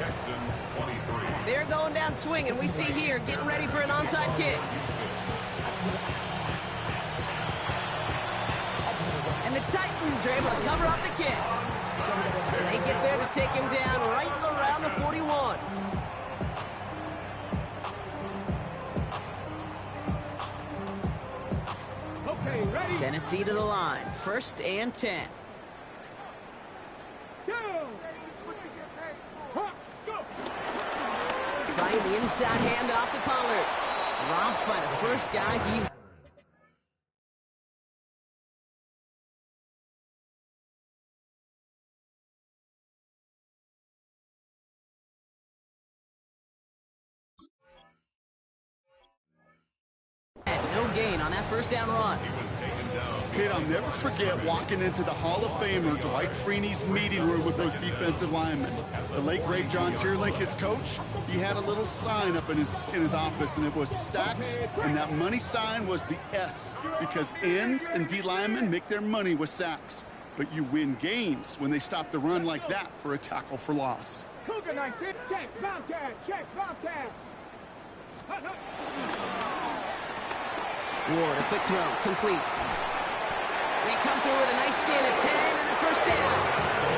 Texans 23. They're going down swinging. We see here getting ready for an onside kick. And the Titans are able to cover up the kick. And they get there to take him down right around the 41. Okay, ready? Tennessee to the line. 1st and 10. Go! Hawks, go! Trying the inside handoff to Pollard. Dropped by the first guy. He had no gain on that first down run. He was taken down. Kate, I'll never forget walking into the Hall of Famer Dwight Freeney's meeting room with those defensive linemen. The late, great John Tierlink, his coach, he had a little sign up in his office, and it was sacks, and that money sign was the S, because ends and D linemen make their money with sacks. But you win games when they stop the run like that for a tackle for loss. Cougar 19, check, Bobcat, check, Bobcat. Ward, a quick throw, complete. They come through with a nice gain of 10 and a first down.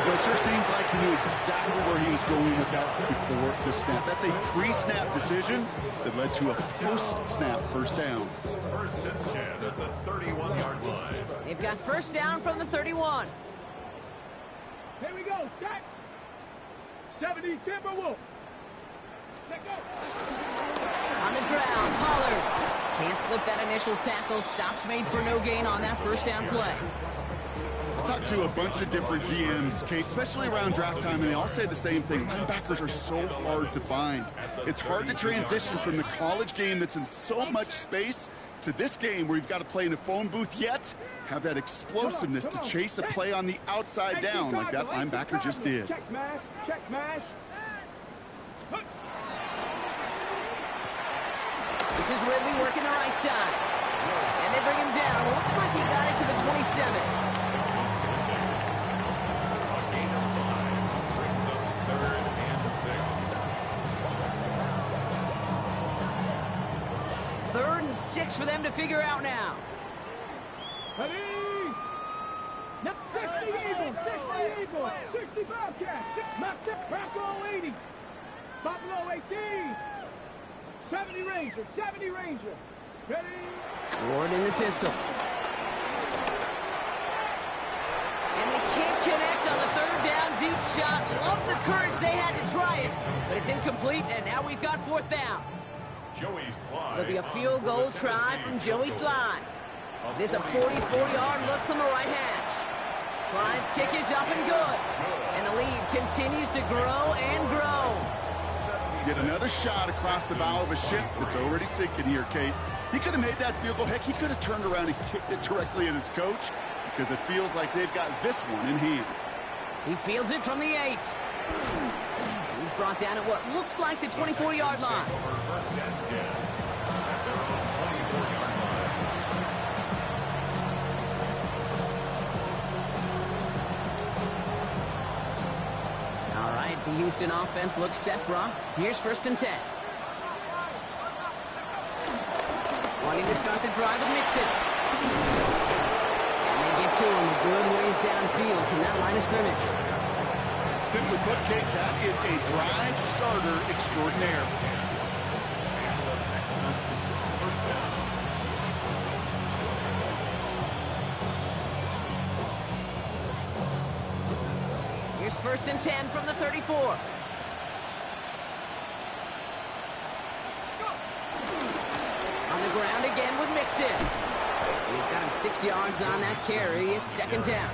Well, it sure seems like he knew exactly where he was going with that before the snap. That's a pre-snap decision that led to a post-snap first down. First and 10 at the 31-yard line. They've got first down from the 31. Here we go, set. 70 Timberwolf. Let go. On the ground, Pollard. Can't slip that initial tackle. Stops made for no gain on that first down play. I talked to a bunch of different GMs, Kate, especially around draft time, and they all say the same thing. Linebackers are so hard to find. It's hard to transition from the college game that's in so much space to this game where you've got to play in a phone booth yet have that explosiveness to chase a play on the outside down like that linebacker just did. Check mash, check mash. This is Ridley working the right side. And they bring him down. Looks like he got it to the 27. A gain of 5 brings up 3rd and 6. 3rd and 6 for them to figure out now. Ready? Yep, 60 Eagles, 60 Eagles, 60 Bobcats, Max Bronco 80, Buffalo 18, 70 Ranger, 70 Ranger. Ready? Ward in the pistol. And they can't connect on the 3rd down deep shot. Love the courage they had to try it, but it's incomplete, and now we've got 4th down. Joey Slye. It'll be a field goal try from Joey Slye. This is a 44-yard look from the right hash. Sly's kick is up and good, and the lead continues to grow and grow. Get another shot across the bow of a ship that's already sinking here, Kate. He could have made that field goal. Heck, he could have turned around and kicked it directly at his coach because it feels like they've got this one in hand. He fields it from the 8. He's brought down at what looks like the 24-yard line. First and 10 at their own 24-yard line. All right, the Houston offense looks set, Brock. Here's 1st and 10. Wanting to start the drive with Mixon. And they get to him a good ways downfield from that line of scrimmage. Simply put, Kate, that is a drive starter extraordinaire. And the Texans first down. Here's 1st and 10 from the 34. On the ground again with Mixon. And he's got him 6 yards on that carry. It's 2nd down.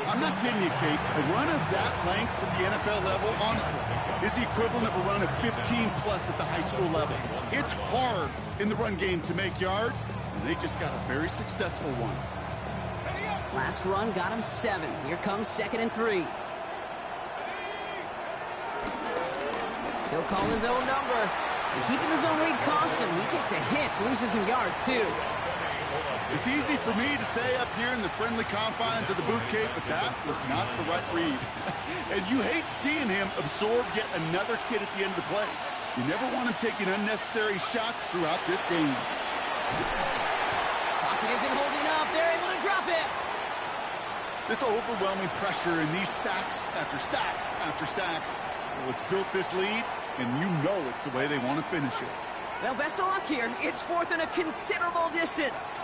I'm not kidding you, Kate. A run of that length at the NFL level, honestly, is the equivalent of a run of 15-plus at the high school level. It's hard in the run game to make yards, and they just got a very successful one. Last run got him 7. Here comes 2nd and 3. He'll call his own number. And keeping his own read costs him. He takes a hit, loses some yards, too. It's easy for me to say up here in the friendly confines of the booth, Kate, but that was not the right read. And you hate seeing him absorb yet another hit at the end of the play. You never want him taking unnecessary shots throughout this game. Pocket isn't holding up. They're able to drop it. This overwhelming pressure and these sacks after sacks after sacks, well, it's built this lead, and you know it's the way they want to finish it. Well, best of luck here. It's 4th and a considerable distance.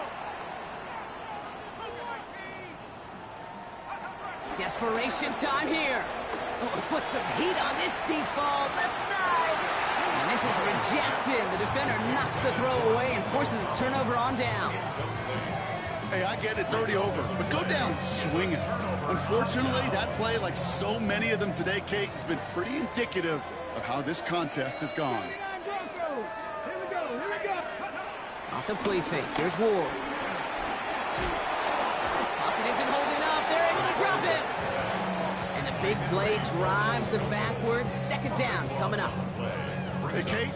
Desperation time here. Oh, put some heat on this deep ball. Left side. And This is rejected. The defender knocks the throw away and forces a turnover on downs. Hey, I get it's already over, but go down swinging. Unfortunately, that play, like so many of them today, Kate, has been pretty indicative of how this contest has gone. Here we go. Off the play fake. Here's Ward. Pocket isn't holding up. They're able to drop it. And the big play drives them backwards. Second down coming up. Hey, Kate,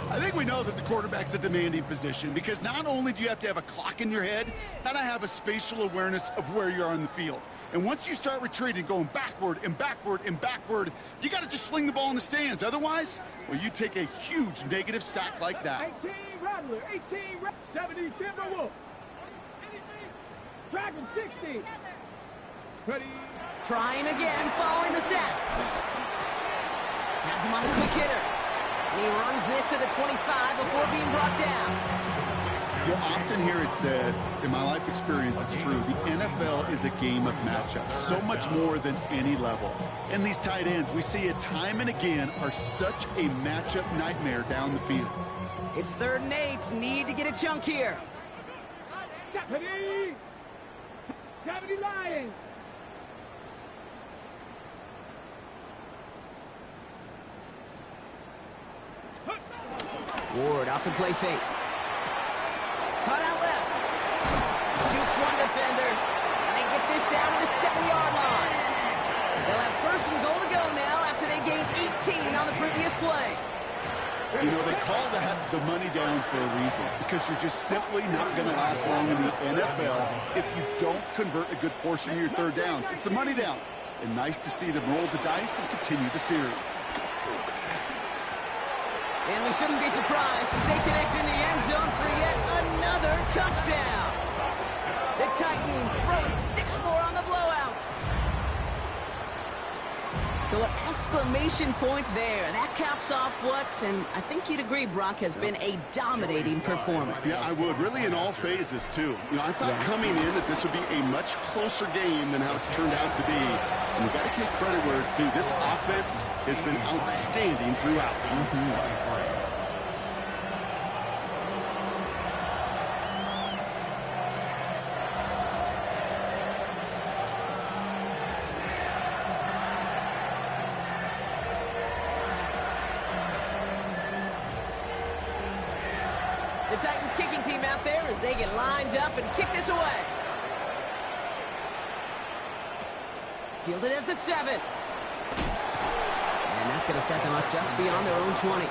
I think we know that the quarterback's a demanding position because not only do you have to have a clock in your head, you gotta have a spatial awareness of where you are on the field. And once you start retreating, going backward and backward and backward, you gotta just fling the ball in the stands. Otherwise, well, you take a huge negative sack like that. 18 Rattler, 70 Timberwolf. Dragon 60. Ready. Trying again, following the sack. Has him on the quick hitter. And he runs this to the 25 before being brought down. You'll often hear it said, in my life experience, it's true, the NFL is a game of matchups, so much more than any level. And these tight ends, we see it time and again, are such a matchup nightmare down the field. It's 3rd and 8. Need to get a chunk here. 70 Lions. Ward off the play fake. Cut out left. Jukes one defender. And they get this down to the 7-yard line. They'll have 1st and goal to go now after they gained 18 on the previous play. You know, they call that the money down for a reason because you're just simply not going to last long in the NFL if you don't convert a good portion of your 3rd downs. It's the money down. And nice to see them roll the dice and continue the series. And we shouldn't be surprised as they connect in the end zone for yet another touchdown. The Titans throwing 6 more on the blowout. So an exclamation point there. That caps off what, and I think you'd agree, Brock, has been a dominating performance. Yeah, I would. Really in all phases, too. You know, I thought coming in that this would be a much closer game than how it's turned out to be. And you got to give credit where it's due. This offense has been outstanding throughout. The Titans kicking team out there as they get lined up and kick this away. Fielded at the 7. And that's going to set them up just beyond their own 20.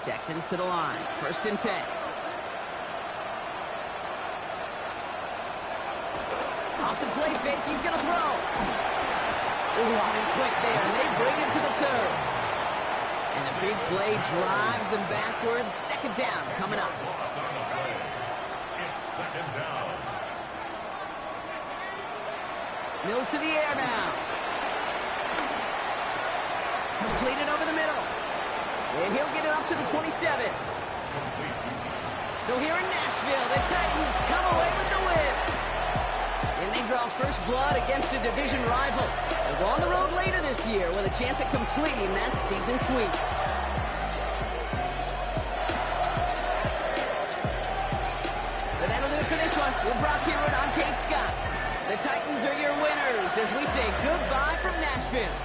Texans to the line. 1st and 10. Off the play fake, he's going to throw. On him quick there, and they bring him to the turf. And the big play drives them backwards. 2nd down coming up. It's 2nd down. Mills to the air now. Completed over the middle. And he'll get it up to the 27. So here in Nashville, the Titans come away with the win. And they draw first blood against a division rival. They'll go on the road later this year with a chance at completing that season sweep. So that'll do it for this one. With Brock Hayward, I'm Kate Scott. The Titans are your winners as we say goodbye from Nashville.